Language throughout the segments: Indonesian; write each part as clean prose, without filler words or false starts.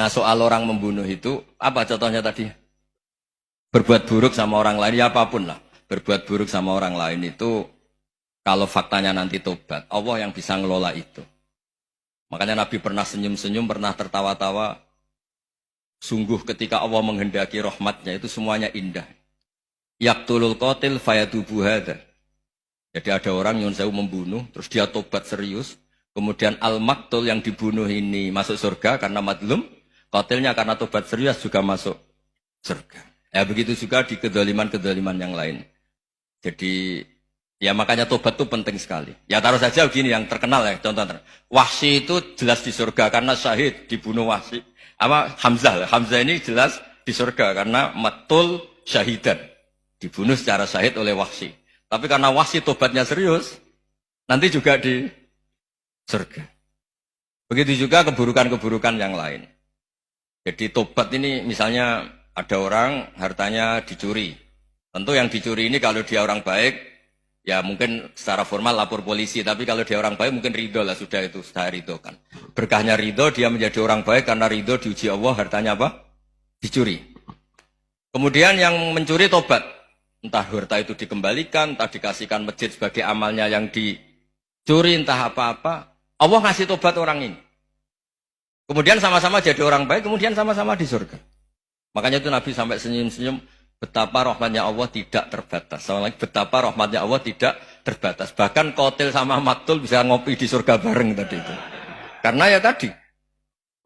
Nah soal orang membunuh itu, apa contohnya tadi? Berbuat buruk sama orang lain, ya apapun lah. Berbuat buruk sama orang lain itu, kalau faktanya nanti tobat, Allah yang bisa ngelola itu. Makanya Nabi pernah senyum-senyum, pernah tertawa-tawa. Sungguh ketika Allah menghendaki rahmatnya itu semuanya indah. Yaqtulul qatil fayatubu hadza. Jadi ada orang yang saya membunuh, terus dia tobat serius. Kemudian al-maktul yang dibunuh ini masuk surga karena madlum. Qatilnya karena tobat serius juga masuk surga. Ya begitu juga di kedoliman-kedoliman yang lain. Jadi ya makanya tobat itu penting sekali. Ya taruh saja begini yang terkenal ya, contoh. Wahsy itu jelas di surga karena syahid dibunuh Wahsy. Apa Hamzah? Hamzah ini jelas di surga karena matul syahidan. Dibunuh secara syahid oleh Wahsy. Tapi karena Wahsy tobatnya serius, nanti juga di surga. Begitu juga keburukan-keburukan yang lain. Jadi tobat ini misalnya ada orang hartanya dicuri. Tentu yang dicuri ini kalau dia orang baik, ya mungkin secara formal lapor polisi. Tapi kalau dia orang baik mungkin ridho lah, sudah itu saya ridho kan. Berkahnya ridho, dia menjadi orang baik karena ridho diuji Allah, hartanya apa? Dicuri. Kemudian yang mencuri tobat. Entah harta itu dikembalikan, entah dikasihkan masjid sebagai amalnya yang dicuri, entah apa-apa. Allah ngasih tobat orang ini. Kemudian sama-sama jadi orang baik, kemudian sama-sama di surga. Makanya itu Nabi sampai senyum-senyum, betapa rahmatnya Allah tidak terbatas. Sama lagi, betapa rahmatnya Allah tidak terbatas. Bahkan qatil sama maktul bisa ngopi di surga bareng tadi itu. Karena ya tadi,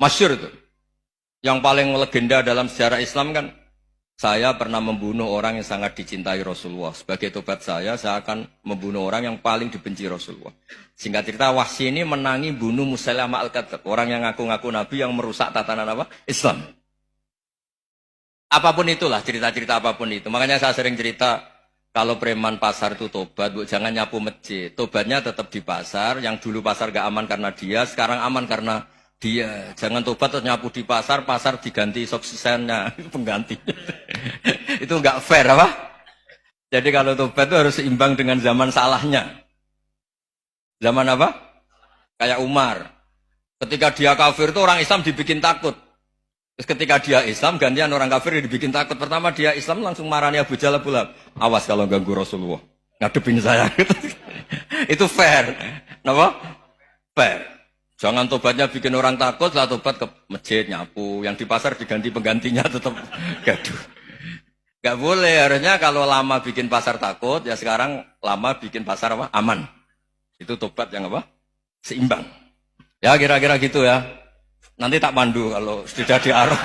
masyhur itu. Yang paling legenda dalam sejarah Islam kan, saya pernah membunuh orang yang sangat dicintai Rasulullah. Sebagai tobat saya akan membunuh orang yang paling dibenci Rasulullah. Singkat cerita, Wahsy ini menangi bunuh Musailamah al-Kadzdzab. Orang yang ngaku-ngaku Nabi yang merusak tatanan apa? Islam. Apapun itulah, cerita-cerita apapun itu. Makanya saya sering cerita, kalau preman pasar itu tobat, jangan nyapu masjid. Tobatnya tetap di pasar, yang dulu pasar gak aman karena dia, sekarang aman karena dia. Jangan tobat terus nyapu di pasar, pasar diganti suksesennya, pengganti. Itu gak fair apa? Jadi kalau tobat itu harus seimbang dengan zaman salahnya. Zaman apa? Kayak Umar. Ketika dia kafir itu orang Islam dibikin takut. Terus ketika dia Islam, gantian orang kafir dibikin takut. Pertama dia Islam langsung marahnya Abu Jahal. Awas kalau ganggu Rasulullah. Ngadepin saya. Itu fair. Kenapa? Fair. Jangan tobatnya bikin orang takut, lah tobat ke masjid, nyapu. Yang di pasar diganti penggantinya tetap gaduh. Gak boleh. Harusnya kalau lama bikin pasar takut, ya sekarang lama bikin pasar apa? Aman. Itu tobat yang apa? Seimbang. Ya kira-kira gitu ya. Nanti tak pandu kalau sudah diarah.